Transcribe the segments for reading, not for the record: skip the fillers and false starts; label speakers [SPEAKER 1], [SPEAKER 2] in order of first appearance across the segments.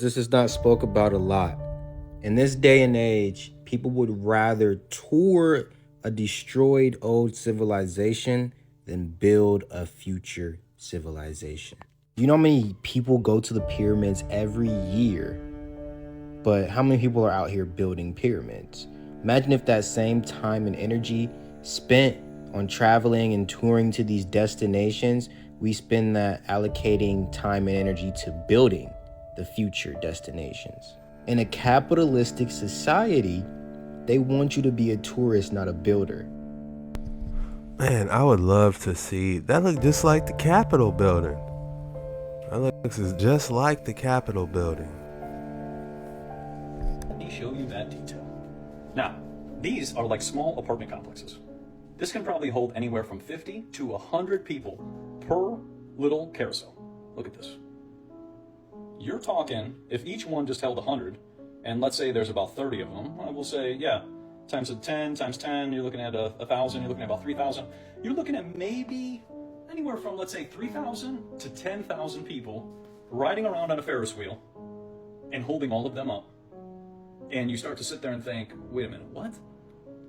[SPEAKER 1] This is not spoke about a lot. In this day and age, people would rather tour a destroyed old civilization than build a future civilization. You know how many people go to the pyramids every year, but how many people are out here building pyramids? Imagine if that same time and energy spent on traveling and touring to these destinations, we spend that allocating time and energy to building the future destinations. In a capitalistic society, they want you to be a tourist, not a builder.
[SPEAKER 2] Man, I would love to see that. Look just like the Capitol building. That looks just like the Capitol building.
[SPEAKER 3] Let me show you that detail. Now, these are like small apartment complexes. This can probably hold anywhere from 50 to 100 people per little carousel. Look at this. You're talking, if each one just held 100, and let's say there's about 30 of them, I will say, yeah, times 10, times 10, you're looking at 1,000, you're looking at about 3,000. You're looking at maybe anywhere from, let's say, 3,000 to 10,000 people riding around on a Ferris wheel and holding all of them up. And you start to sit there and think, wait a minute, what?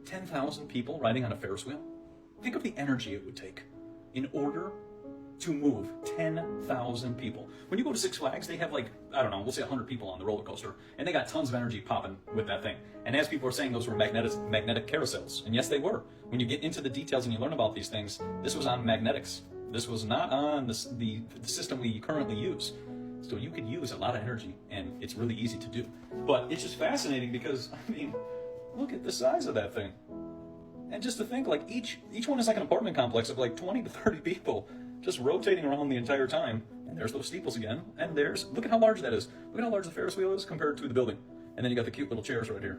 [SPEAKER 3] 10,000 people riding on a Ferris wheel? Think of the energy it would take in order to move 10,000 people. When you go to Six Flags, they have like, I don't know, we'll say 100 people on the roller coaster, and they got tons of energy popping with that thing. And as people are saying, those were magnetic carousels. And yes, they were. When you get into the details and you learn about these things, this was on magnetics. This was not on the system we currently use. So you could use a lot of energy, and it's really easy to do. But it's just fascinating because, I mean, look at the size of that thing. And just to think, like, each one is like an apartment complex of like 20 to 30 people just rotating around the entire time. And there's those steeples again. And look at how large that is. Look at how large the Ferris wheel is compared to the building. And then you got the cute little chairs right here,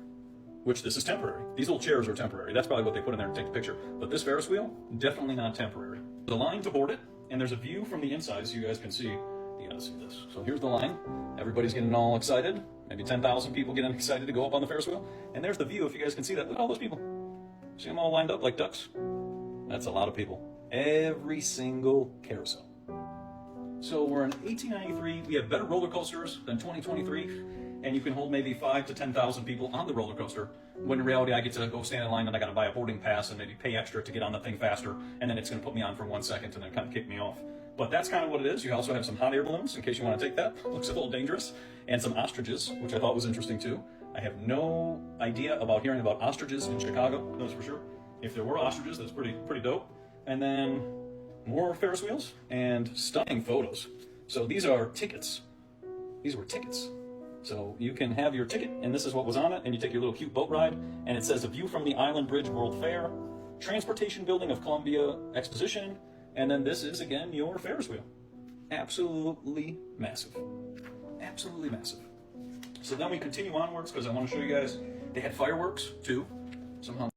[SPEAKER 3] which this is temporary. These little chairs are temporary. That's probably what they put in there to take the picture. But this Ferris wheel, definitely not temporary. There's a line to board it, and there's a view from the inside so you guys can see. You gotta see this. So here's the line. Everybody's getting all excited. Maybe 10,000 people getting excited to go up on the Ferris wheel. And there's the view, if you guys can see that. Look at all those people. See them all lined up like ducks? That's a lot of people. Every single carousel. So we're in 1893. We have better roller coasters than 2023. And you can hold maybe 5 to 10,000 people on the roller coaster. When in reality, I get to go stand in line and I got to buy a boarding pass and maybe pay extra to get on the thing faster. And then it's going to put me on for 1 second and then kind of kick me off. But that's kind of what it is. You also have some hot air balloons in case you want to take that. Looks a little dangerous. And some ostriches, which I thought was interesting too. I have no idea about hearing about ostriches in Chicago, that's for sure. If there were ostriches, that's pretty dope. And then more Ferris wheels and stunning photos. So these are tickets. These were tickets. So you can have your ticket, and this is what was on it, and you take your little cute boat ride, and it says a view from the Island Bridge World Fair, transportation building of Columbia Exposition, and then this is, again, your Ferris wheel. Absolutely massive. Absolutely massive. So then we continue onwards, because I want to show you guys, they had fireworks, too, somehow.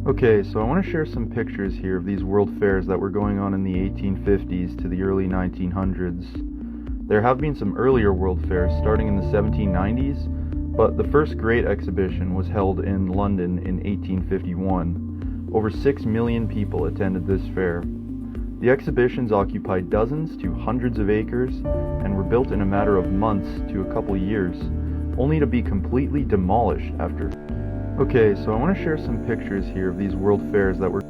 [SPEAKER 4] Okay, so I want to share some pictures here of these world fairs that were going on in the 1850s to the early 1900s. There have been some earlier world fairs starting in the 1790s, but the first great exhibition was held in London in 1851. Over 6 million people attended this fair. The exhibitions occupied dozens to hundreds of acres and were built in a matter of months to a couple years, only to be completely demolished after. Okay, so I want to share some pictures here of these world fairs that were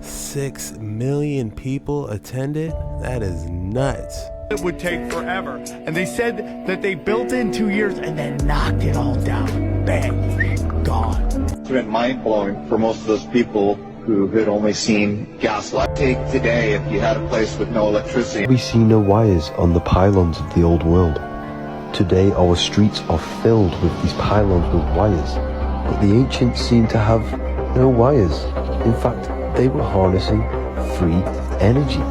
[SPEAKER 2] 6 million people attended? That is nuts.
[SPEAKER 5] It would take forever. And they said that they built in 2 years and then knocked it all down. Bang, gone.
[SPEAKER 6] It's been mind-blowing for most of those people who had only seen gaslight. Take today, if you had a place with no electricity.
[SPEAKER 7] We see no wires on the pylons of the old world. Today our streets are filled with these pylons with wires, but the ancients seem to have no wires. In fact, they were harnessing free energy.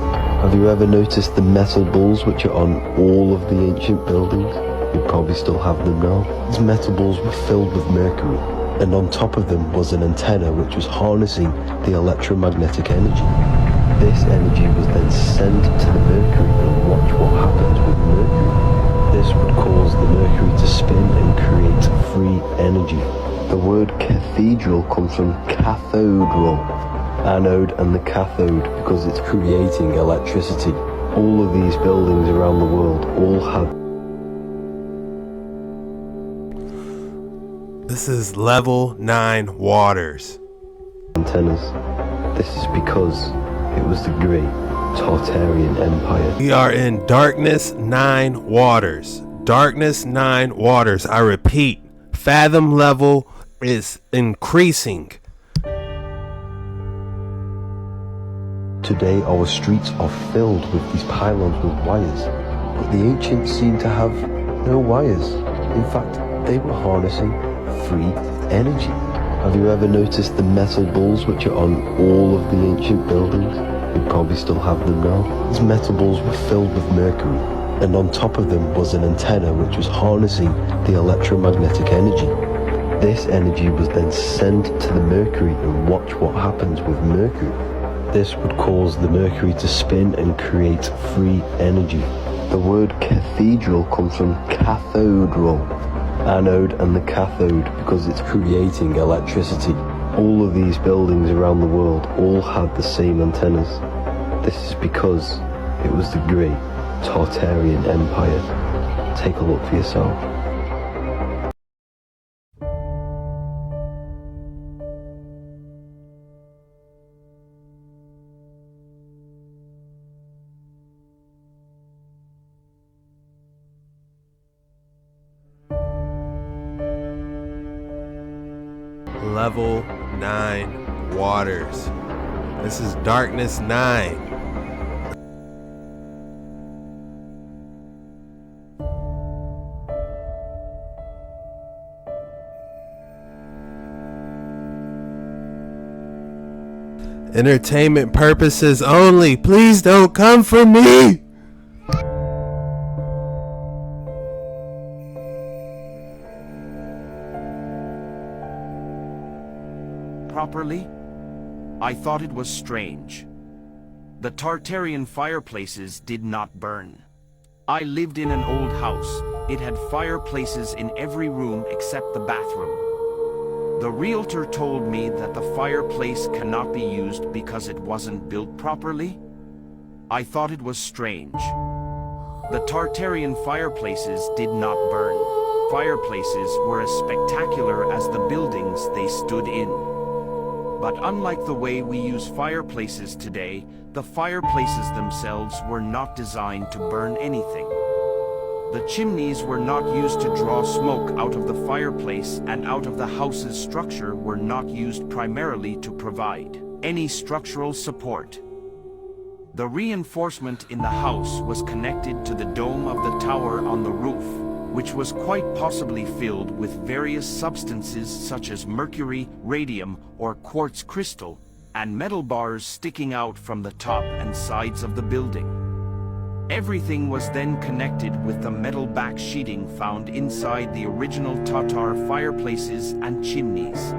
[SPEAKER 7] Have you ever noticed the metal balls which are on all of the ancient buildings? You probably still have them now. These metal balls were filled with mercury, and on top of them was an antenna which was harnessing the electromagnetic energy. This energy was then sent to the mercury, and watch what happens with mercury. This would cause the mercury to spin and create free energy. The word cathedral comes from cathedral, anode and the cathode, because it's creating electricity. All of these buildings around the world all have
[SPEAKER 2] This is level 9 waters.
[SPEAKER 7] Antennas. This is because it was the great Tartarian Empire.
[SPEAKER 2] We are in darkness 9 waters. Darkness 9 waters. I repeat, fathom level is increasing.
[SPEAKER 7] Today our streets are filled with these pylons with wires, but the ancients seem to have no wires. In fact, they were harnessing free energy. Have you ever noticed the metal balls which are on all of the ancient buildings? You probably still have them now. These metal balls were filled with mercury, and on top of them was an antenna which was harnessing the electromagnetic energy. This energy was then sent to the mercury, and watch what happens with mercury. This would cause the mercury to spin and create free energy. The word cathedral comes from cathodral, anode and the cathode, because it's creating electricity. All of these buildings around the world all had the same antennas. This is because it was the great Tartarian Empire. Take a look for yourself.
[SPEAKER 2] Level 9 waters. This is darkness 9. Entertainment purposes only. Please don't come for me.
[SPEAKER 8] Properly, I thought it was strange. The Tartarian fireplaces did not burn. I lived in an old house. It had fireplaces in every room except the bathroom. The realtor told me that the fireplace cannot be used because it wasn't built properly. I thought it was strange. The Tartarian fireplaces did not burn. Fireplaces were as spectacular as the buildings they stood in. But unlike the way we use fireplaces today, the fireplaces themselves were not designed to burn anything. The chimneys were not used to draw smoke out of the fireplace, and out of the house's structure were not used primarily to provide any structural support. The reinforcement in the house was connected to the dome of the tower on the roof, which was quite possibly filled with various substances such as mercury, radium, or quartz crystal, and metal bars sticking out from the top and sides of the building. Everything was then connected with the metal back sheeting found inside the original Tatar fireplaces and chimneys.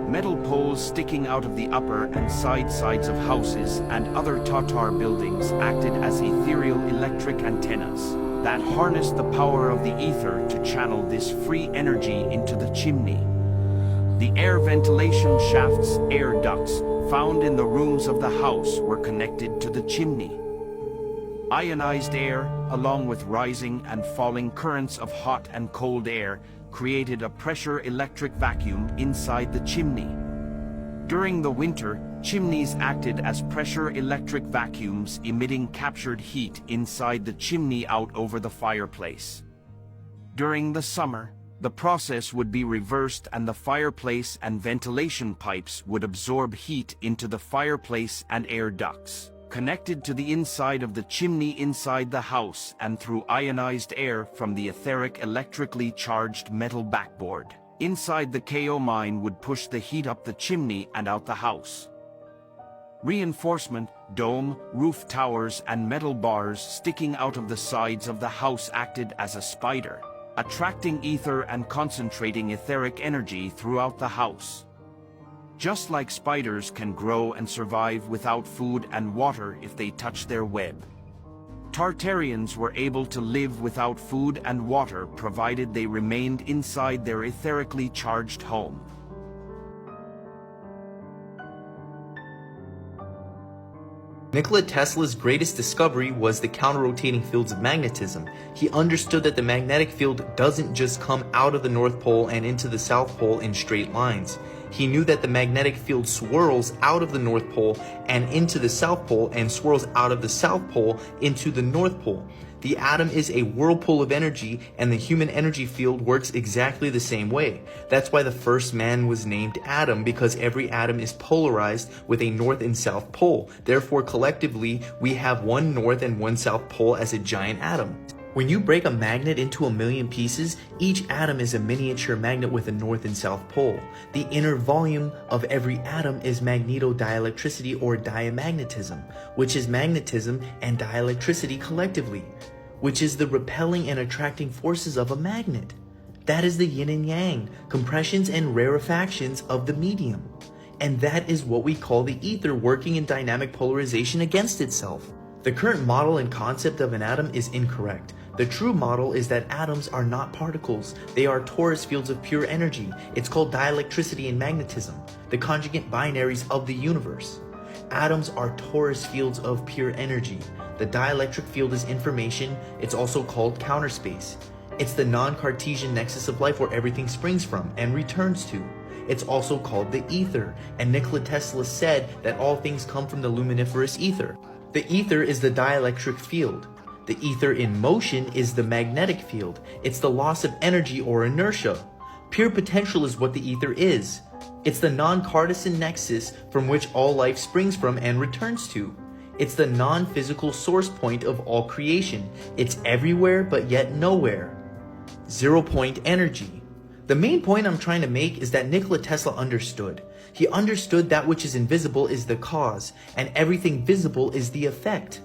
[SPEAKER 8] Metal poles sticking out of the upper and sides of houses and other Tatar buildings acted as ethereal electric antennas that harnessed the power of the ether to channel this free energy into the chimney. The air ventilation shafts, air ducts, found in the rooms of the house were connected to the chimney. Ionized air, along with rising and falling currents of hot and cold air, created a pressure electric vacuum inside the chimney. During the winter, chimneys acted as pressure electric vacuums, emitting captured heat inside the chimney out over the fireplace. During the summer, the process would be reversed and the fireplace and ventilation pipes would absorb heat into the fireplace and air ducts, connected to the inside of the chimney inside the house and through ionized air from the etheric electrically charged metal backboard. Inside the KO mine would push the heat up the chimney and out the house. Reinforcement, dome, roof towers and metal bars sticking out of the sides of the house acted as a spider, attracting ether and concentrating etheric energy throughout the house. Just like spiders can grow and survive without food and water if they touch their web, Tartarians were able to live without food and water provided they remained inside their etherically charged home.
[SPEAKER 9] Nikola Tesla's greatest discovery was the counter-rotating fields of magnetism. He understood that the magnetic field doesn't just come out of the North Pole and into the South Pole in straight lines. He knew that the magnetic field swirls out of the North Pole and into the South Pole and swirls out of the South Pole into the North Pole. The atom is a whirlpool of energy, and the human energy field works exactly the same way. That's why the first man was named Adam, because every atom is polarized with a north and south pole. Therefore, collectively, we have one north and one south pole as a giant atom. When you break a magnet into 1,000,000 pieces, each atom is a miniature magnet with a north and south pole. The inner volume of every atom is magnetodielectricity or diamagnetism, which is magnetism and dielectricity collectively, which is the repelling and attracting forces of a magnet. That is the yin and yang, compressions and rarefactions of the medium. And that is what we call the ether working in dynamic polarization against itself. The current model and concept of an atom is incorrect. The true model is that atoms are not particles. They are torus fields of pure energy. It's called dielectricity and magnetism, the conjugate binaries of the universe. Atoms are torus fields of pure energy. The dielectric field is information. It's also called counterspace. It's the non-Cartesian nexus of life where everything springs from and returns to. It's also called the ether, and Nikola Tesla said that all things come from the luminiferous ether. The ether is the dielectric field. The ether in motion is the magnetic field. It's the loss of energy or inertia. Pure potential is what the ether is. It's the non-Cartesian nexus from which all life springs from and returns to. It's the non-physical source point of all creation. It's everywhere but yet nowhere. 0-point energy. The main point I'm trying to make is that Nikola Tesla understood. He understood that which is invisible is the cause, and everything visible is the effect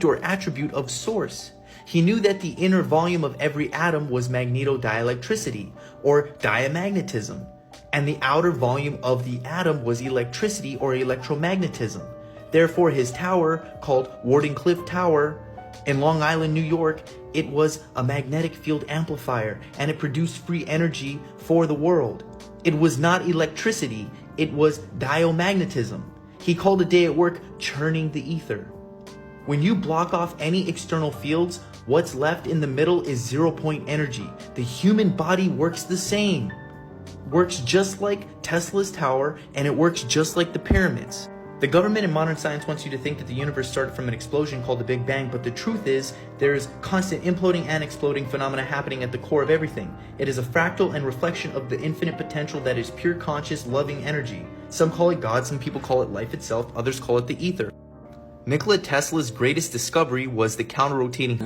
[SPEAKER 9] or attribute of source. He knew that the inner volume of every atom was magnetodielectricity, or diamagnetism, and the outer volume of the atom was electricity or electromagnetism. Therefore, his tower, called Wardenclyffe Tower, in Long Island, New York, it was a magnetic field amplifier, and it produced free energy for the world. It was not electricity, it was diamagnetism. He called a day at work churning the ether. When you block off any external fields, what's left in the middle is 0-point energy. The human body works the same. Works just like Tesla's tower, and it works just like the pyramids. The government in modern science wants you to think that the universe started from an explosion called the Big Bang, but the truth is, there is constant imploding and exploding phenomena happening at the core of everything. It is a fractal and reflection of the infinite potential that is pure conscious, loving energy. Some call it God, some people call it life itself, others call it the ether. Nikola Tesla's greatest discovery was the counter-rotating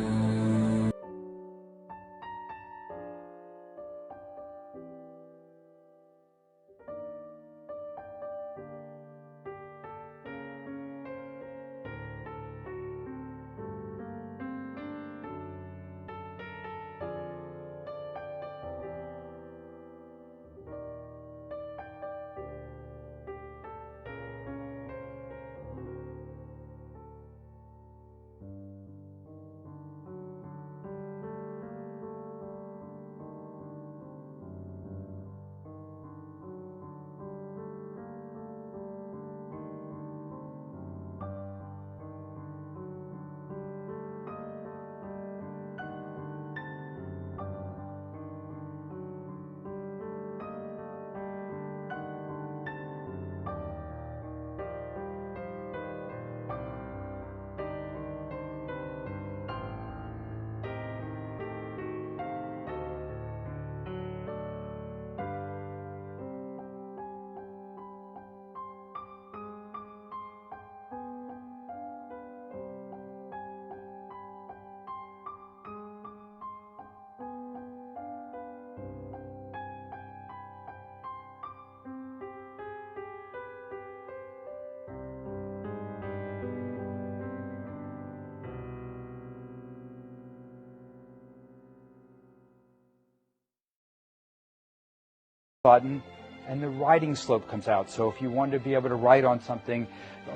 [SPEAKER 10] button and the writing slope comes out. So if you wanted to be able to write on something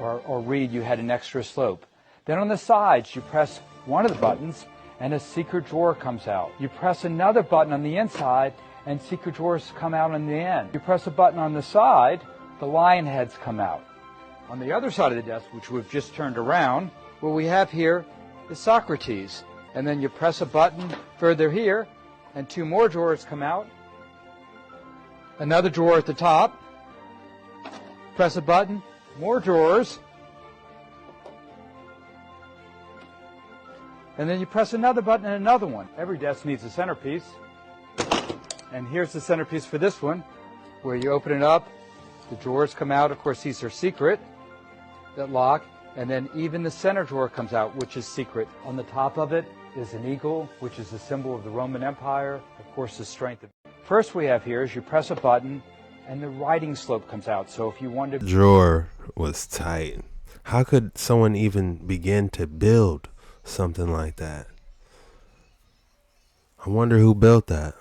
[SPEAKER 10] or read, you had an extra slope. Then on the sides, you press one of the buttons and a secret drawer comes out. You press another button on the inside and secret drawers come out on the end. You press a button on the side, the lion heads come out. On the other side of the desk, which we've just turned around, what we have here is Socrates. And then you press a button further here, and two more drawers come out. Another drawer at the top. Press a button, more drawers. And then you press another button and another one. Every desk needs a centerpiece. And here's the centerpiece for this one, where you open it up, the drawers come out. Of course, these are secret, that lock. And then even the center drawer comes out, which is secret. On the top of it is an eagle, which is a symbol of the Roman Empire. Of course, the strength of it. First we have here is you press a button and the writing slope comes out. So if you wanted to...
[SPEAKER 2] Drawer was tight. How could someone even begin to build something like that? I wonder who built that.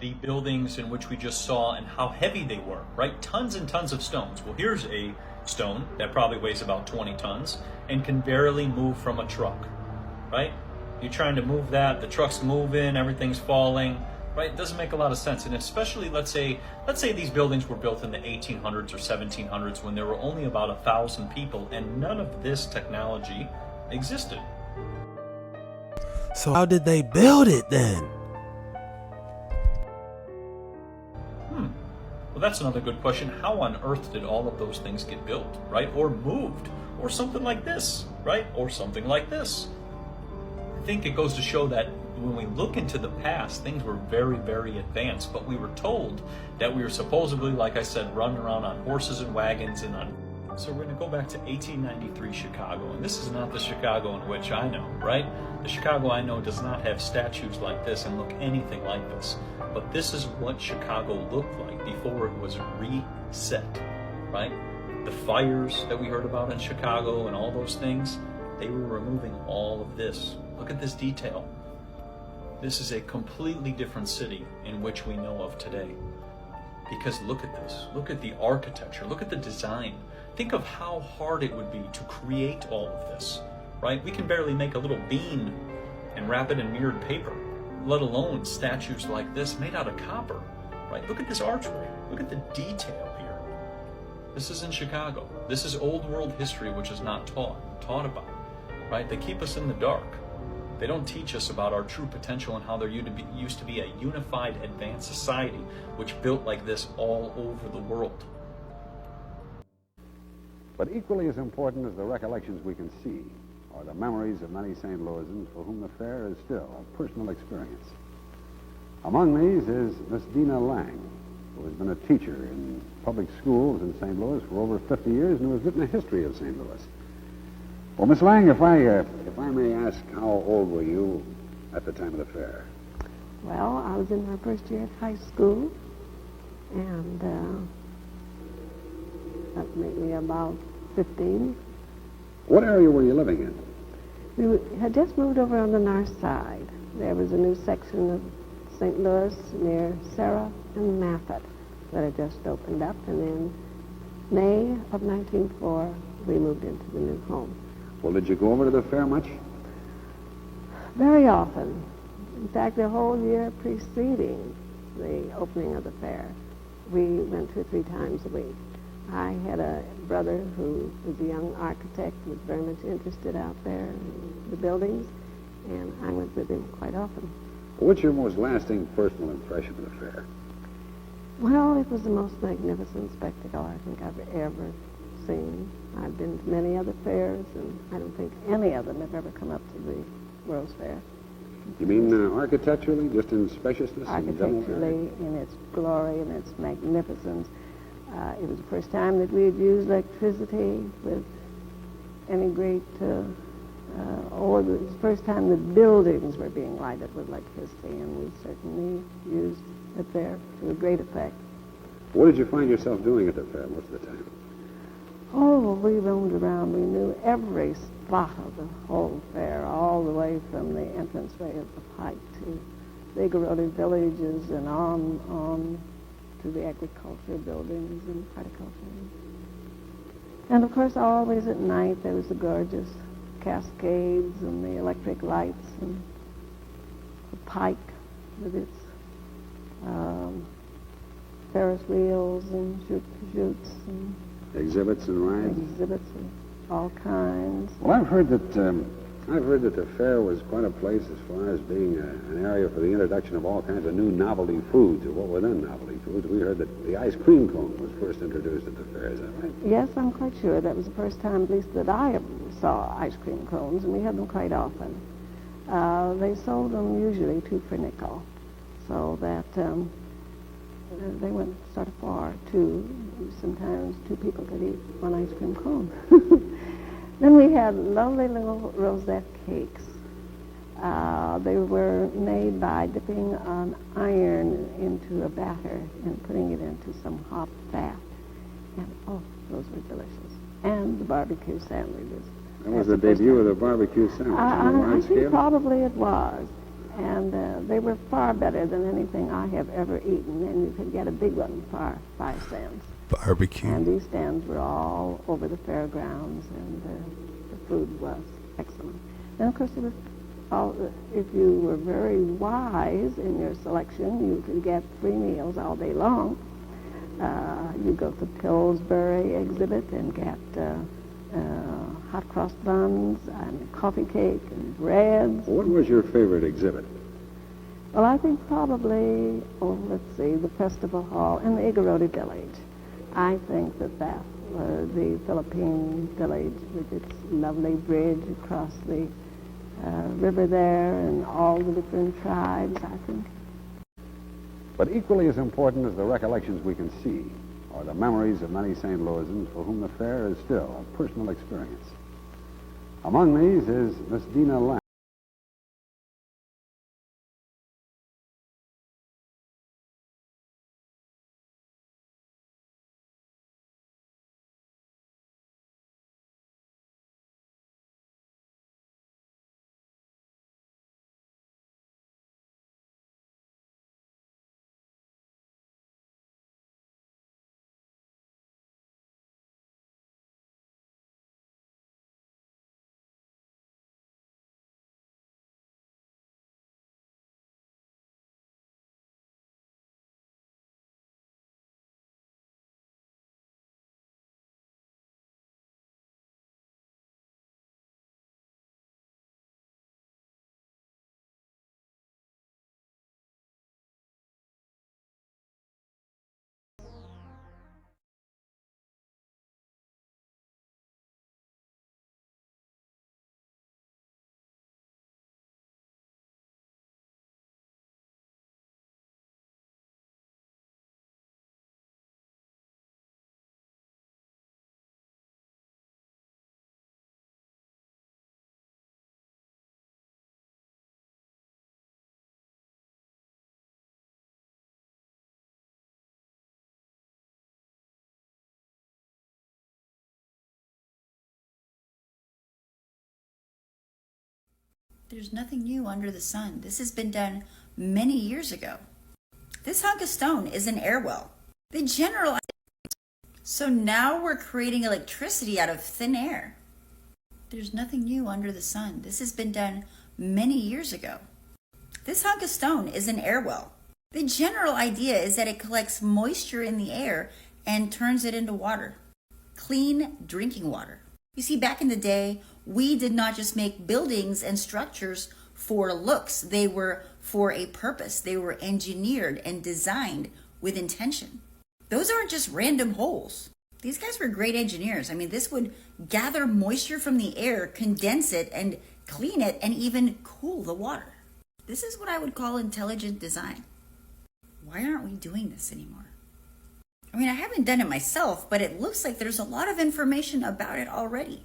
[SPEAKER 3] The buildings in which we just saw and how heavy they were, right? Tons and tons of stones. Well, here's a stone that probably weighs about 20 tons and can barely move from a truck, right? You're trying to move that, the truck's moving, everything's falling, right? It doesn't make a lot of sense. And especially, let's say these buildings were built in the 1800s or 1700s when there were only about 1,000 people and none of this technology existed.
[SPEAKER 2] So how did they build it then?
[SPEAKER 3] Well, that's another good question. How on earth did all of those things get built, right? Or moved, or something like this, right? Or something like this. I think it goes to show that when we look into the past, things were very, very advanced, but we were told that we were supposedly, like I said, running around on horses and wagons and on... So we're going to go back to 1893 Chicago, and this is not the Chicago in which I know, right? The Chicago I know does not have statues like this and look anything like this. But this is what Chicago looked like before it was reset, right? The fires that we heard about in Chicago and all those things, they were removing all of this. Look at this detail. This is a completely different city in which we know of today. Because look at this. Look at the architecture. Look at the design. Think of how hard it would be to create all of this, right? We can barely make a little bean and wrap it in mirrored paper, let alone statues like this made out of copper, right? Look at this archway. Look at the detail here. This is in Chicago. This is old world history, which is not taught about, right? They keep us in the dark. They don't teach us about our true potential and how there used to be a unified, advanced society which built like this all over the world.
[SPEAKER 11] But equally as important as the recollections we can see are the memories of many St. Louisans for whom the fair is still a personal experience. Among these is Miss Dina Lang, who has been a teacher in public schools in St. Louis for over 50 years and who has written a history of St. Louis. Well, Miss Lang, if I may ask, how old were you at the time of the fair?
[SPEAKER 12] Well, I was in my first year at high school, and that made me about 15.
[SPEAKER 11] What area were you living in?
[SPEAKER 12] We had just moved over on the north side. There was a new section of St. Louis near Sarah and Maffett that had just opened up, and in May of 1904, we moved into the new home.
[SPEAKER 11] Well, did you go over to the fair much?
[SPEAKER 12] Very often. In fact, the whole year preceding the opening of the fair, we went 2 or 3 times a week. I had a brother who was a young architect, was very much interested out there in the buildings, and I went with him quite often.
[SPEAKER 11] What's your most lasting personal impression of the fair?
[SPEAKER 12] Well, it was the most magnificent spectacle I think I've ever seen. I've been to many other fairs, and I don't think any of them have ever come up to the World's Fair.
[SPEAKER 11] You mean architecturally, just in spaciousness?
[SPEAKER 12] Architecturally, in its glory, in its magnificence. It was the first time that we had used electricity with any great, or the first time that buildings were being lighted with electricity, and we certainly used it there to a great effect.
[SPEAKER 11] What did you find yourself doing at the fair most of the time?
[SPEAKER 12] Oh, we roamed around. We knew every spot of the whole fair, all the way from the entranceway of the Pike to the agrarian villages and on to the agriculture buildings and horticulture. And of course, always at night there was the gorgeous cascades and the electric lights and the pike with its Ferris wheels and chutes and
[SPEAKER 11] Exhibits and rides?
[SPEAKER 12] exhibits of all kinds.
[SPEAKER 11] Well, I've heard that the fair was quite a place as far as being an area for the introduction of all kinds of new novelty foods, or what were then novelty foods. We heard that the ice cream cone was first introduced at the fair. Is that right?
[SPEAKER 12] Yes, I'm quite sure. That was the first time, at least, that I ever saw ice cream cones, and we had them quite often. They sold them usually 2 for a nickel, so that they went sort of far, too. Sometimes 2 people could eat 1 ice cream cone. Then we had lovely little rosette cakes. They were made by dipping an iron into a batter and putting it into some hot fat. And, oh, those were delicious. And the barbecue sandwiches.
[SPEAKER 11] That was the debut of the barbecue sandwich on a
[SPEAKER 12] I
[SPEAKER 11] large
[SPEAKER 12] think
[SPEAKER 11] scale?
[SPEAKER 12] probably it was. And they were far better than anything I have ever eaten. And you could get a big one for 5 cents.
[SPEAKER 2] Barbecue.
[SPEAKER 12] And these stands were all over the fairgrounds, and the food was excellent. And of course, if you were very wise in your selection, you could get 3 meals all day long. You go to Pillsbury exhibit and get hot cross buns and coffee cake and breads.
[SPEAKER 11] What was your favorite exhibit?
[SPEAKER 12] Well, I think probably, let's see, the Festival Hall and the Igoroti Village. I think that the Philippine village with its lovely bridge across the river there and all the different tribes, I think.
[SPEAKER 11] But equally as important as the recollections we can see are the memories of many St. Louisans for whom the fair is still a personal experience. Among these is Miss Dina Lang.
[SPEAKER 13] There's nothing new under the sun. This has been done many years ago. This hunk of stone is an air well. The general... So now we're creating electricity out of thin air. There's nothing new under the sun. This has been done many years ago. This hunk of stone is an air well. The general idea is that it collects moisture in the air and turns it into water. Clean drinking water. You see, back in the day, we did not just make buildings and structures for looks. They were for a purpose. They were engineered and designed with intention. Those aren't just random holes. These guys were great engineers. I mean, this would gather moisture from the air, condense it, and clean it, and even cool the water. This is what I would call intelligent design. Why aren't we doing this anymore? I mean, I haven't done it myself, but it looks like there's a lot of information about it already.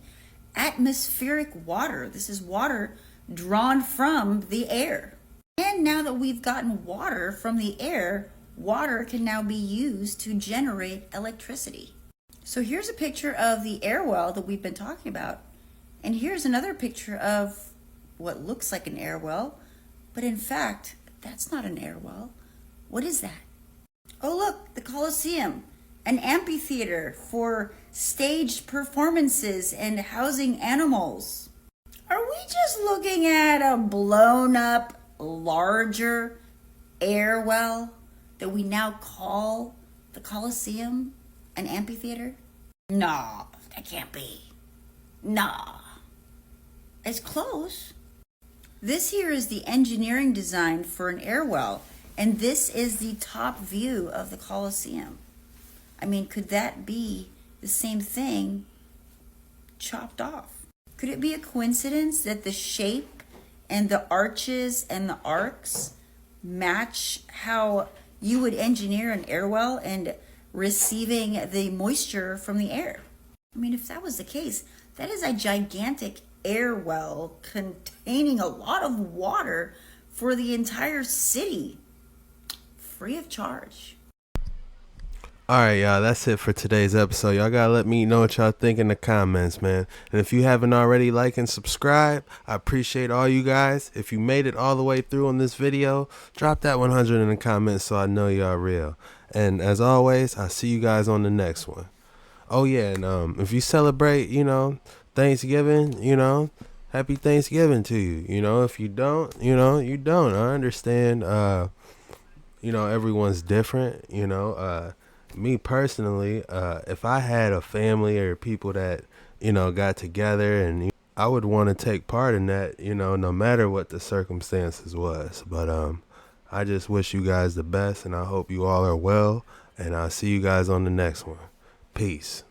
[SPEAKER 13] Atmospheric water. This is water drawn from the air. And now that we've gotten water from the air, water can now be used to generate electricity. So here's a picture of the air well that we've been talking about. And here's another picture of what looks like an air well, but in fact, that's not an air well. What is that? Oh, look, the Colosseum. an amphitheater for staged performances and housing animals. Are we just looking at a blown up, larger air well that we now call the Colosseum an amphitheater? No, that can't be. Nah. It's close. This here is the engineering design for an air well, and this is the top view of the Colosseum. I mean, could that be the same thing chopped off? Could it be a coincidence that the shape and the arches and the arcs match how you would engineer an air well and receiving the moisture from the air? I mean, if that was the case, that is a gigantic air well containing a lot of water for the entire city, free of charge.
[SPEAKER 2] Alright, y'all, that's it for today's episode. Y'all gotta let me know what y'all think in the comments, man. And if you haven't already, like and subscribe. I appreciate all you guys. If you made it all the way through on this video, drop that 100 in the comments so I know y'all real. And as always, I'll see you guys on the next one. Oh yeah, and if you celebrate, Thanksgiving, happy Thanksgiving to you. If you don't, you don't. I understand, everyone's different, Me personally, if I had a family or people that, got together, and I would want to take part in that, no matter what the circumstances was. But I just wish you guys the best, and I hope you all are well, and I'll see you guys on the next one. Peace.